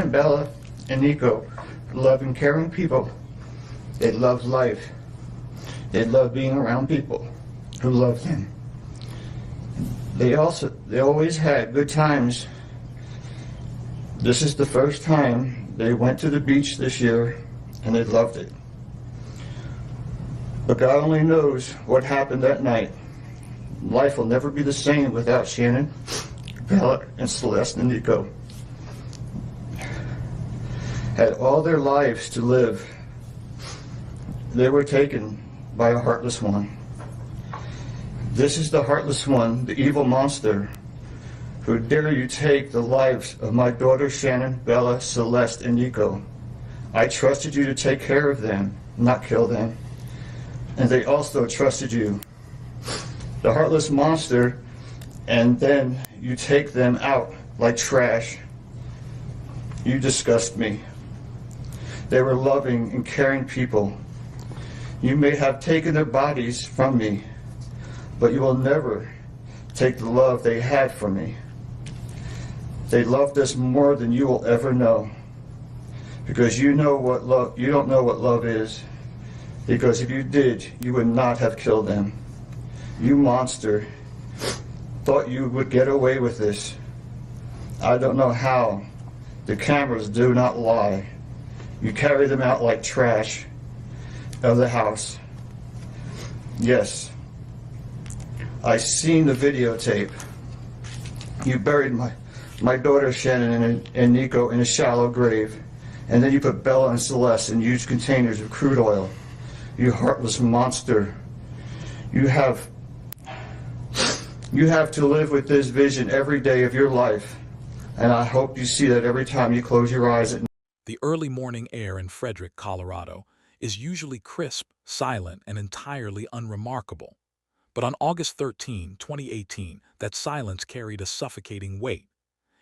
Shanann, Bella, and Nico love and caring people. They love life. They love being around people who love them. They always had good times. This is the first time they went to the beach this year, and they loved it. But God only knows what happened that night. Life will never be the same without Shanann, Bella, and Celeste and Nico. Had all their lives to live. They were taken by a heartless one. This is the heartless one, the evil monster, who dare you take the lives of my daughter Shanann, Bella, Celeste, and Nico. I trusted you to take care of them, not kill them. And they also trusted you. The heartless monster, and then you take them out like trash. You disgust me. They were loving and caring people. You may have taken their bodies from me, but you will never take the love they had for me. They loved us more than you will ever know, because you don't know what love is. Because if you did, you would not have killed them. You monster, thought you would get away with this. I don't know how. The cameras do not lie. You carry them out like trash of the house. Yes, I seen the videotape. You buried my daughter Shanann and Nico in a shallow grave, and then you put Bella and Celeste in huge containers of crude oil. You heartless monster. You have to live with this vision every day of your life, and I hope you see that every time you close your eyes at night. The early morning air in Frederick, Colorado, is usually crisp, silent, and entirely unremarkable. But on August 13, 2018, that silence carried a suffocating weight.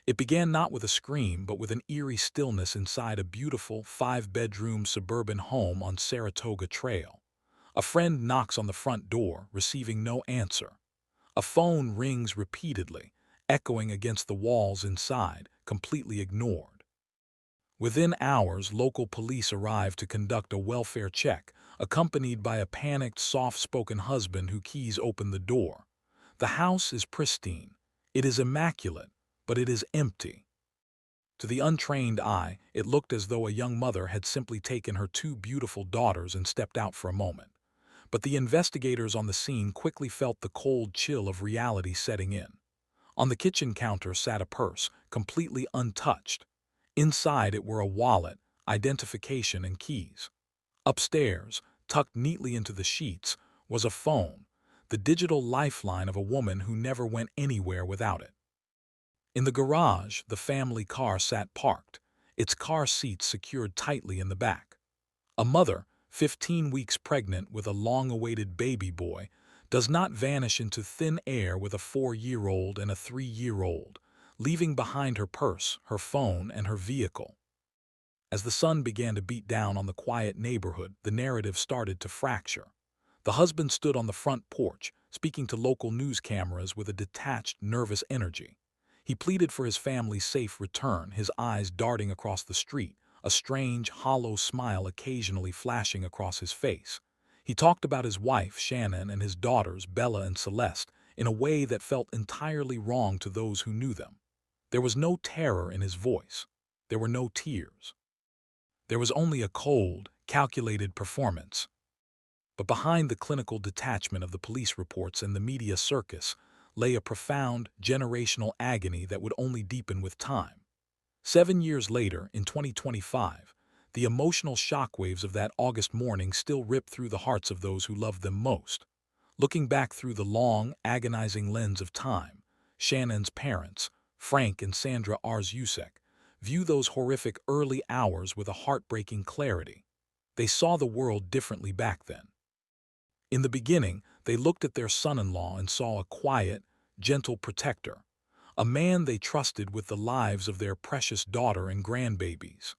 It began not with a scream, but with an eerie stillness inside a beautiful, 5-bedroom suburban home on Saratoga Trail. A friend knocks on the front door, receiving no answer. A phone rings repeatedly, echoing against the walls inside, completely ignored. Within hours, local police arrive to conduct a welfare check, accompanied by a panicked, soft-spoken husband who keys open the door. The house is pristine. It is immaculate, but it is empty. To the untrained eye, it looked as though a young mother had simply taken her 2 beautiful daughters and stepped out for a moment. But the investigators on the scene quickly felt the cold chill of reality setting in. On the kitchen counter sat a purse, completely untouched. Inside it were a wallet, identification, and keys. Upstairs, tucked neatly into the sheets, was a phone, the digital lifeline of a woman who never went anywhere without it. In the garage, the family car sat parked, its car seats secured tightly in the back. A mother, 15 weeks pregnant with a long-awaited baby boy, does not vanish into thin air with a 4-year-old and a 3-year-old, leaving behind her purse, her phone, and her vehicle. As the sun began to beat down on the quiet neighborhood, the narrative started to fracture. The husband stood on the front porch, speaking to local news cameras with a detached, nervous energy. He pleaded for his family's safe return, his eyes darting across the street, a strange, hollow smile occasionally flashing across his face. He talked about his wife, Shanann, and his daughters, Bella and Celeste, in a way that felt entirely wrong to those who knew them. There was no terror in his voice. There were no tears. There was only a cold, calculated performance. But behind the clinical detachment of the police reports and the media circus lay a profound, generational agony that would only deepen with time. 7 years later, in 2025, the emotional shockwaves of that August morning still rip through the hearts of those who loved them most. Looking back through the long, agonizing lens of time, Shannon's parents, Frank and Sandra Arzusek, view those horrific early hours with a heartbreaking clarity. They saw the world differently back then. In the beginning, they looked at their son-in-law and saw a quiet, gentle protector, a man they trusted with the lives of their precious daughter and grandbabies.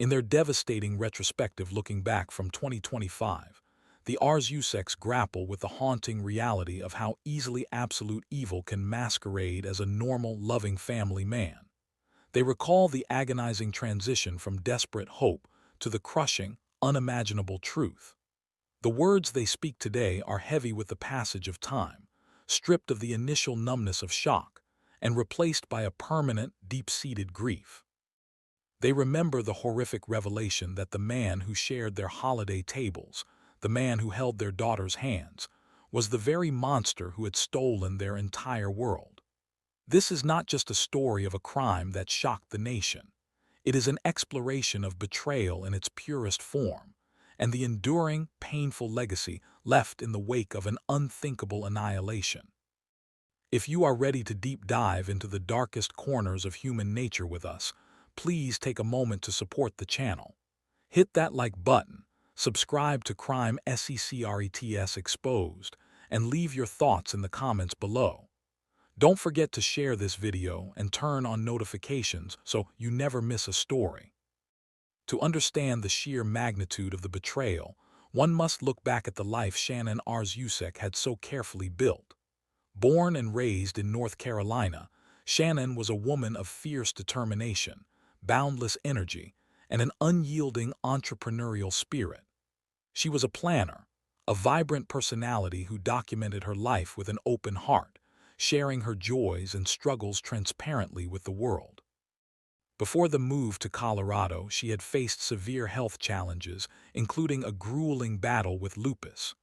In their devastating retrospective looking back from 2025, the Arzuseks grapple with the haunting reality of how easily absolute evil can masquerade as a normal, loving family man. They recall the agonizing transition from desperate hope to the crushing, unimaginable truth. The words they speak today are heavy with the passage of time, stripped of the initial numbness of shock, and replaced by a permanent, deep-seated grief. They remember the horrific revelation that the man who shared their holiday tables, the man who held their daughter's hands, was the very monster who had stolen their entire world. This is not just a story of a crime that shocked the nation. It is an exploration of betrayal in its purest form, and the enduring, painful legacy left in the wake of an unthinkable annihilation. If you are ready to deep dive into the darkest corners of human nature with us, please take a moment to support the channel. Hit that like button, subscribe to Crime Secrets Exposed, and leave your thoughts in the comments below. Don't forget to share this video and turn on notifications so you never miss a story. To understand the sheer magnitude of the betrayal, one must look back at the life Shanann Watts had so carefully built. Born and raised in North Carolina, Shanann was a woman of fierce determination, boundless energy, and an unyielding entrepreneurial spirit. She was a planner, a vibrant personality who documented her life with an open heart, sharing her joys and struggles transparently with the world. Before the move to Colorado, she had faced severe health challenges, including a grueling battle with lupus.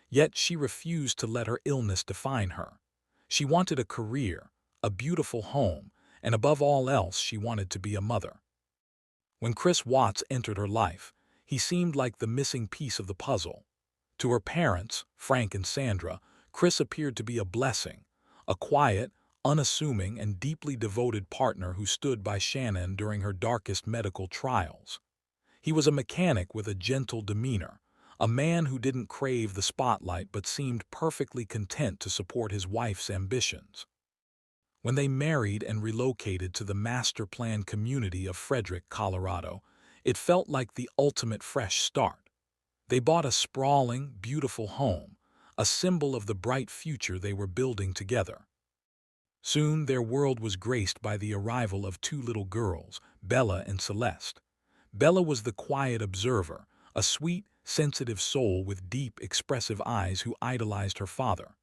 Yet she refused to let her illness define her. She wanted a career, a beautiful home, and above all else, she wanted to be a mother. When Chris Watts entered her life, he seemed like the missing piece of the puzzle. To her parents, Frank and Sandra, Chris appeared to be a blessing, a quiet, unassuming, and deeply devoted partner who stood by Shanann during her darkest medical trials. He was a mechanic with a gentle demeanor, a man who didn't crave the spotlight but seemed perfectly content to support his wife's ambitions. When they married and relocated to the master-planned community of Frederick, Colorado, it felt like the ultimate fresh start. They bought a sprawling, beautiful home, a symbol of the bright future they were building together. Soon their world was graced by the arrival of two little girls, Bella and Celeste. Bella was the quiet observer, a sweet, sensitive soul with deep, expressive eyes who idolized her father.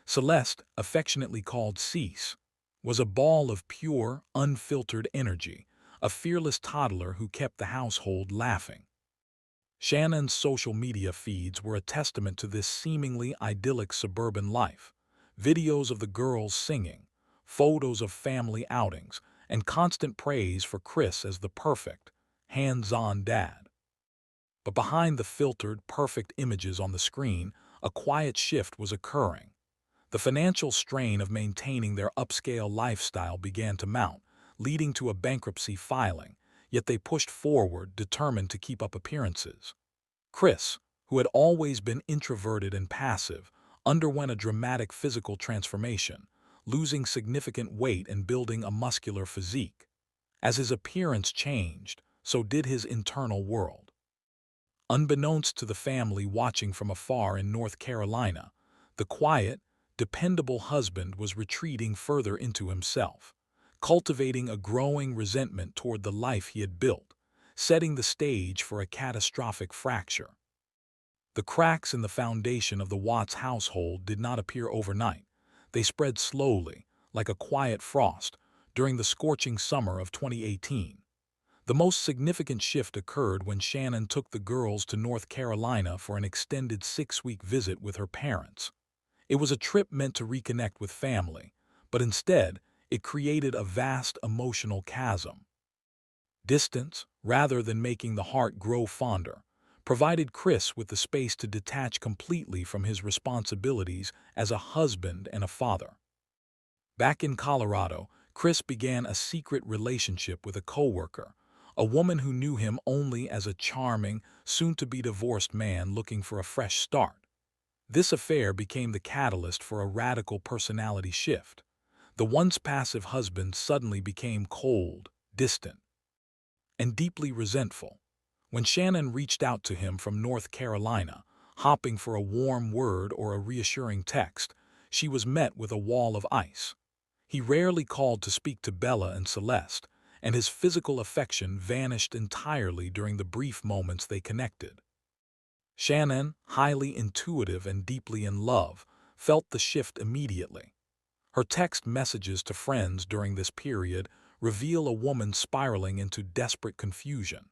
Celeste, affectionately called Cease, was a ball of pure, unfiltered energy, a fearless toddler who kept the household laughing. Shannon's social media feeds were a testament to this seemingly idyllic suburban life. Videos of the girls singing, photos of family outings, and constant praise for Chris as the perfect, hands-on dad. But behind the filtered, perfect images on the screen, a quiet shift was occurring. The financial strain of maintaining their upscale lifestyle began to mount, leading to a bankruptcy filing, yet they pushed forward, determined to keep up appearances. Chris, who had always been introverted and passive, underwent a dramatic physical transformation, losing significant weight and building a muscular physique. As his appearance changed, so did his internal world. Unbeknownst to the family watching from afar in North Carolina, the quiet, dependable husband was retreating further into himself, cultivating a growing resentment toward the life he had built, setting the stage for a catastrophic fracture. The cracks in the foundation of the Watts household did not appear overnight. They spread slowly, like a quiet frost, during the scorching summer of 2018. The most significant shift occurred when Shanann took the girls to North Carolina for an extended 6-week visit with her parents. It was a trip meant to reconnect with family, but instead, it created a vast emotional chasm. Distance, rather than making the heart grow fonder, provided Chris with the space to detach completely from his responsibilities as a husband and a father. Back in Colorado, Chris began a secret relationship with a coworker, a woman who knew him only as a charming, soon-to-be-divorced man looking for a fresh start. This affair became the catalyst for a radical personality shift. The once passive husband suddenly became cold, distant, and deeply resentful. When Shanann reached out to him from North Carolina, hoping for a warm word or a reassuring text, she was met with a wall of ice. He rarely called to speak to Bella and Celeste, and his physical affection vanished entirely during the brief moments they connected. Shanann, highly intuitive and deeply in love, felt the shift immediately. Her text messages to friends during this period reveal a woman spiraling into desperate confusion.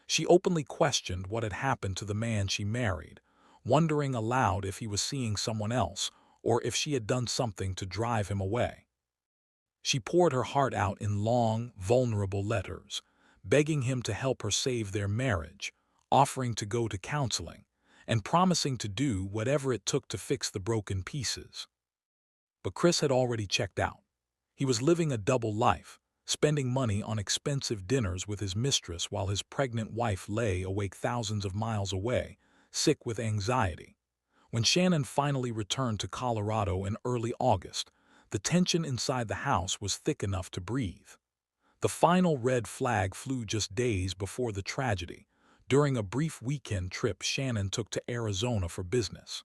She openly questioned what had happened to the man she married, wondering aloud if he was seeing someone else or if she had done something to drive him away. She poured her heart out in long, vulnerable letters, begging him to help her save their marriage, offering to go to counseling, and promising to do whatever it took to fix the broken pieces. But Chris had already checked out. He was living a double life, spending money on expensive dinners with his mistress while his pregnant wife lay awake thousands of miles away, sick with anxiety. When Shanann finally returned to Colorado in early August, the tension inside the house was thick enough to breathe. The final red flag flew just days before the tragedy, during a brief weekend trip Shanann took to Arizona for business.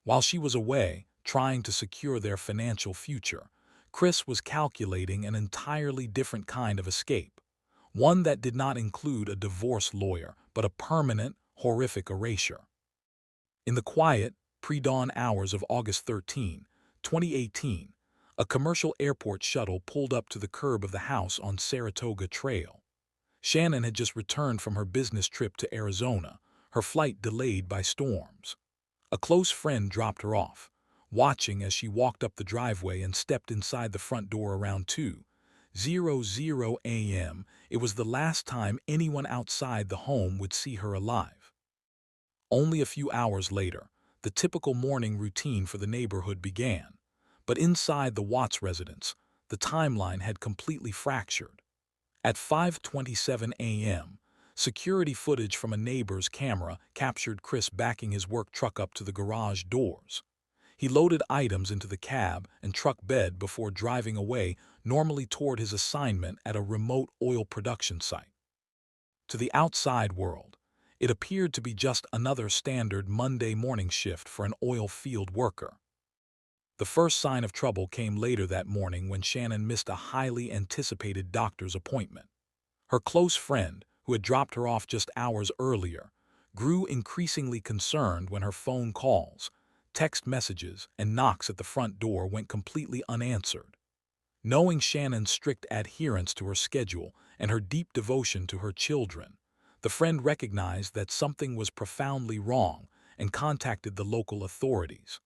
While she was away, trying to secure their financial future, Chris was calculating an entirely different kind of escape, one that did not include a divorce lawyer, but a permanent, horrific erasure. In the quiet, pre-dawn hours of August 13, 2018, a commercial airport shuttle pulled up to the curb of the house on Saratoga Trail. Shanann had just returned from her business trip to Arizona, her flight delayed by storms. A close friend dropped her off, watching as she walked up the driveway and stepped inside the front door around 2:00 a.m. It was the last time anyone outside the home would see her alive. Only a few hours later, the typical morning routine for the neighborhood began. But inside the Watts residence, the timeline had completely fractured. At 5:27 a.m., security footage from a neighbor's camera captured Chris backing his work truck up to the garage doors. He loaded items into the cab and truck bed before driving away, normally toward his assignment at a remote oil production site. To the outside world, it appeared to be just another standard Monday morning shift for an oil field worker. The first sign of trouble came later that morning when Shanann missed a highly anticipated doctor's appointment. Her close friend, who had dropped her off just hours earlier, grew increasingly concerned when her phone calls, text messages, and knocks at the front door went completely unanswered. Knowing Shannon's strict adherence to her schedule and her deep devotion to her children, the friend recognized that something was profoundly wrong and contacted the local authorities.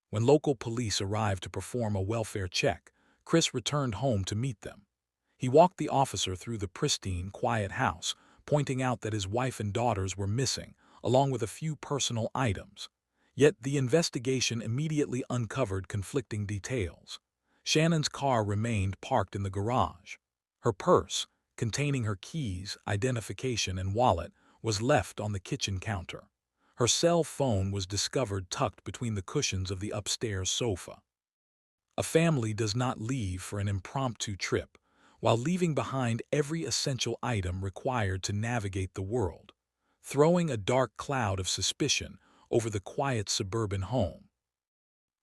When local police arrived to perform a welfare check, Chris returned home to meet them. He walked the officer through the pristine, quiet house, pointing out that his wife and daughters were missing, along with a few personal items. Yet the investigation immediately uncovered conflicting details. Shannon's car remained parked in the garage. Her purse, containing her keys, identification, and wallet, was left on the kitchen counter. Her cell phone was discovered tucked between the cushions of the upstairs sofa. A family does not leave for an impromptu trip, while leaving behind every essential item required to navigate the world, throwing a dark cloud of suspicion over the quiet suburban home.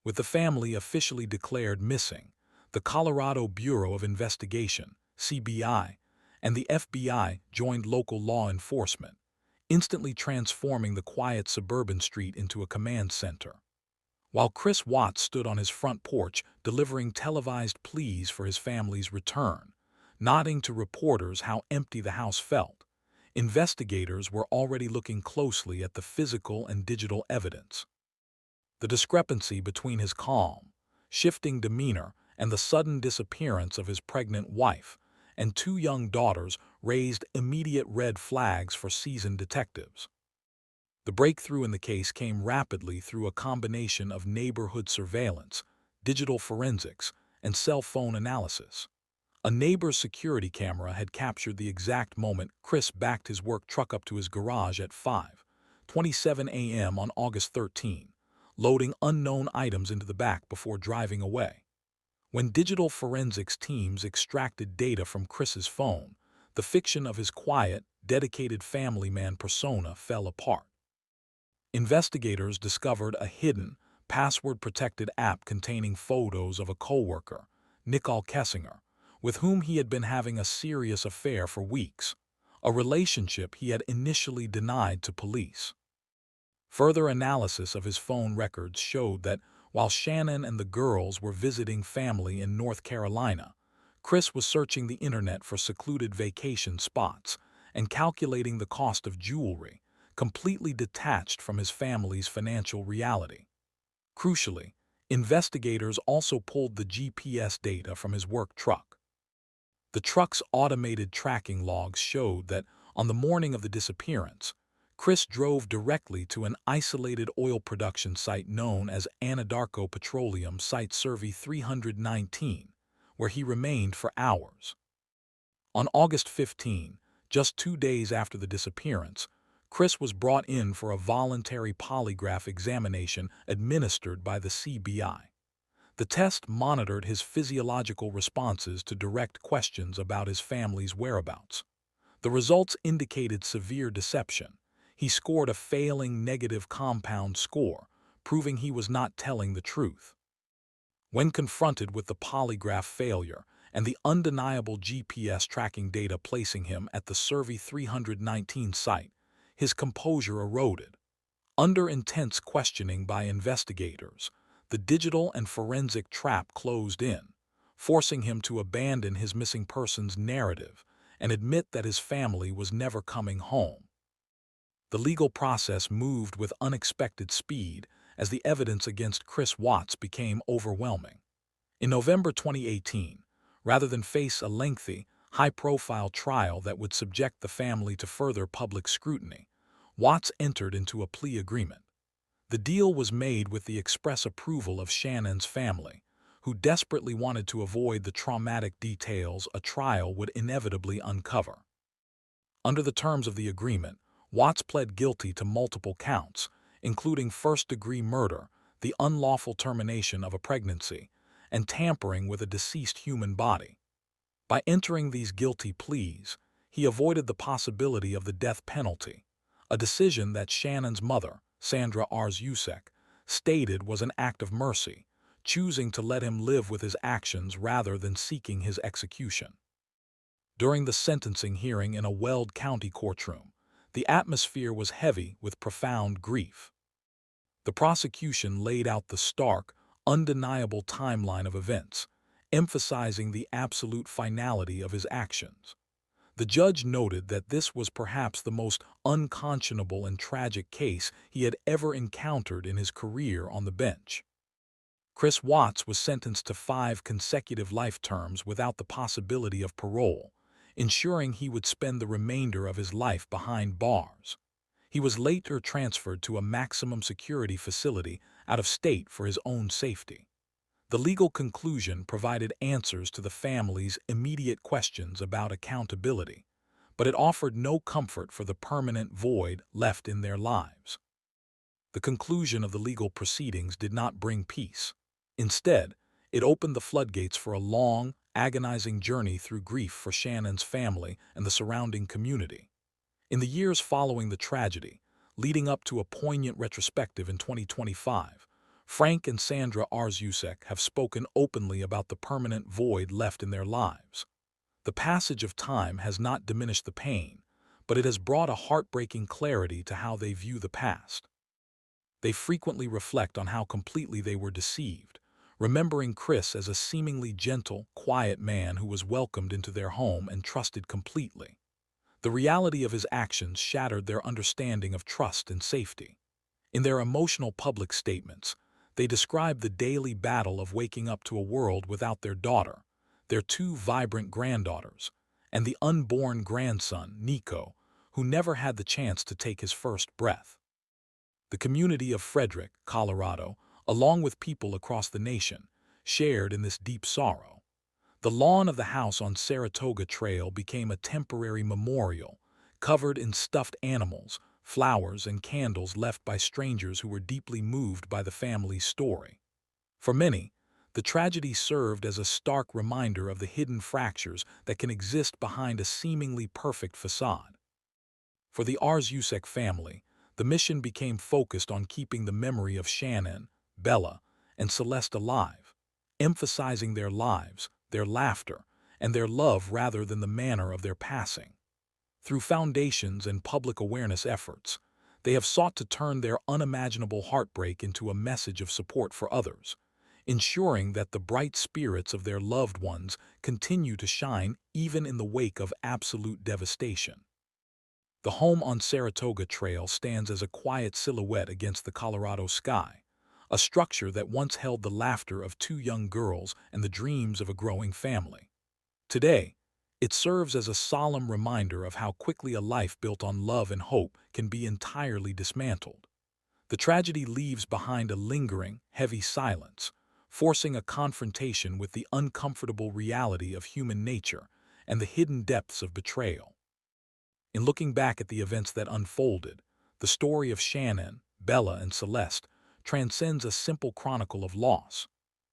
With the family officially declared missing, the Colorado Bureau of Investigation, CBI, and the FBI joined local law enforcement, instantly transforming the quiet suburban street into a command center. While Chris Watts stood on his front porch delivering televised pleas for his family's return, nodding to reporters how empty the house felt, investigators were already looking closely at the physical and digital evidence. The discrepancy between his calm, shifting demeanor and the sudden disappearance of his pregnant wife and two young daughters raised immediate red flags for seasoned detectives. The breakthrough in the case came rapidly through a combination of neighborhood surveillance, digital forensics, and cell phone analysis. A neighbor's security camera had captured the exact moment Chris backed his work truck up to his garage at 5:27 a.m. on August 13, loading unknown items into the back before driving away. When digital forensics teams extracted data from Chris's phone, the fiction of his quiet, dedicated family man persona fell apart. Investigators discovered a hidden, password-protected app containing photos of a coworker, Nicole Kessinger, with whom he had been having a serious affair for weeks, a relationship he had initially denied to police. Further analysis of his phone records showed that while Shanann and the girls were visiting family in North Carolina, Chris was searching the internet for secluded vacation spots and calculating the cost of jewelry, completely detached from his family's financial reality. Crucially, investigators also pulled the GPS data from his work truck. The truck's automated tracking logs showed that on the morning of the disappearance, Chris drove directly to an isolated oil production site known as Anadarko Petroleum Site Survey 319, where he remained for hours. On August 15, just 2 days after the disappearance, Chris was brought in for a voluntary polygraph examination administered by the CBI. The test monitored his physiological responses to direct questions about his family's whereabouts. The results indicated severe deception. He scored a failing negative compound score, proving he was not telling the truth. When confronted with the polygraph failure and the undeniable GPS tracking data placing him at the Survey 319 site, his composure eroded. Under intense questioning by investigators, the digital and forensic trap closed in, forcing him to abandon his missing persons narrative and admit that his family was never coming home. The legal process moved with unexpected speed as the evidence against Chris Watts became overwhelming. In November 2018, rather than face a lengthy, high-profile trial that would subject the family to further public scrutiny, Watts entered into a plea agreement. The deal was made with the express approval of Shanann's family, who desperately wanted to avoid the traumatic details a trial would inevitably uncover. Under the terms of the agreement, Watts pled guilty to multiple counts, including first-degree murder, the unlawful termination of a pregnancy, and tampering with a deceased human body. By entering these guilty pleas, he avoided the possibility of the death penalty, a decision that Shannon's mother, Sandra Arzusek, stated was an act of mercy, choosing to let him live with his actions rather than seeking his execution. During the sentencing hearing in a Weld County courtroom, the atmosphere was heavy with profound grief. The prosecution laid out the stark, undeniable timeline of events, emphasizing the absolute finality of his actions. The judge noted that this was perhaps the most unconscionable and tragic case he had ever encountered in his career on the bench. Chris Watts was sentenced to 5 consecutive life terms without the possibility of parole, ensuring he would spend the remainder of his life behind bars. He was later transferred to a maximum security facility out of state for his own safety. The legal conclusion provided answers to the family's immediate questions about accountability, but it offered no comfort for the permanent void left in their lives. The conclusion of the legal proceedings did not bring peace. Instead, it opened the floodgates for a long, agonizing journey through grief for Shannon's family and the surrounding community. In the years following the tragedy, leading up to a poignant retrospective in 2025, Frank and Sandra Arzusek have spoken openly about the permanent void left in their lives. The passage of time has not diminished the pain, but it has brought a heartbreaking clarity to how they view the past. They frequently reflect on how completely they were deceived, remembering Chris as a seemingly gentle, quiet man who was welcomed into their home and trusted completely. The reality of his actions shattered their understanding of trust and safety. In their emotional public statements, they described the daily battle of waking up to a world without their daughter, their 2 vibrant granddaughters, and the unborn grandson, Nico, who never had the chance to take his first breath. The community of Frederick, Colorado, along with people across the nation, shared in this deep sorrow. The lawn of the house on Saratoga Trail became a temporary memorial, covered in stuffed animals, flowers, and candles left by strangers who were deeply moved by the family's story. For many, the tragedy served as a stark reminder of the hidden fractures that can exist behind a seemingly perfect facade. For the Arzusek family, the mission became focused on keeping the memory of Shanann, Bella, and Celeste alive, emphasizing their lives, their laughter, and their love rather than the manner of their passing. Through foundations and public awareness efforts, they have sought to turn their unimaginable heartbreak into a message of support for others, ensuring that the bright spirits of their loved ones continue to shine even in the wake of absolute devastation. The home on Saratoga Trail stands as a quiet silhouette against the Colorado sky, a structure that once held the laughter of two young girls and the dreams of a growing family. Today, it serves as a solemn reminder of how quickly a life built on love and hope can be entirely dismantled. The tragedy leaves behind a lingering, heavy silence, forcing a confrontation with the uncomfortable reality of human nature and the hidden depths of betrayal. In looking back at the events that unfolded, the story of Shanann, Bella, and Celeste transcends a simple chronicle of loss.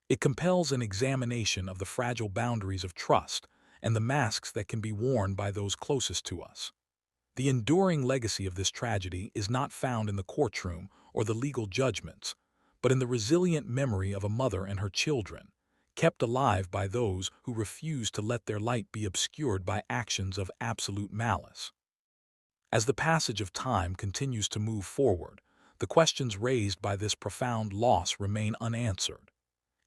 It compels an examination of the fragile boundaries of trust and the masks that can be worn by those closest to us. The enduring legacy of this tragedy is not found in the courtroom or the legal judgments, but in the resilient memory of a mother and her children, kept alive by those who refuse to let their light be obscured by actions of absolute malice. As the passage of time continues to move forward, the questions raised by this profound loss remain unanswered.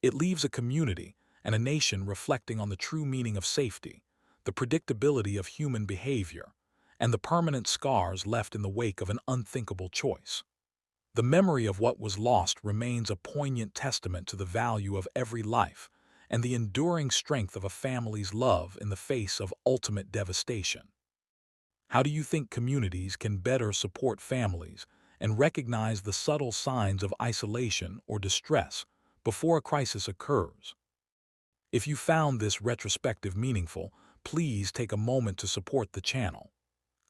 It leaves a community and a nation reflecting on the true meaning of safety, the predictability of human behavior, and the permanent scars left in the wake of an unthinkable choice. The memory of what was lost remains a poignant testament to the value of every life and the enduring strength of a family's love in the face of ultimate devastation. How do you think communities can better support families and recognize the subtle signs of isolation or distress before a crisis occurs? If you found this retrospective meaningful, please take a moment to support the channel.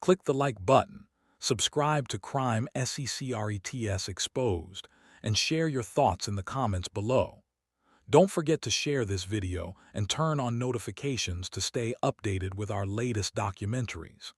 Click the like button, subscribe to Crime Secrets Exposed, and share your thoughts in the comments below. Don't forget to share this video and turn on notifications to stay updated with our latest documentaries.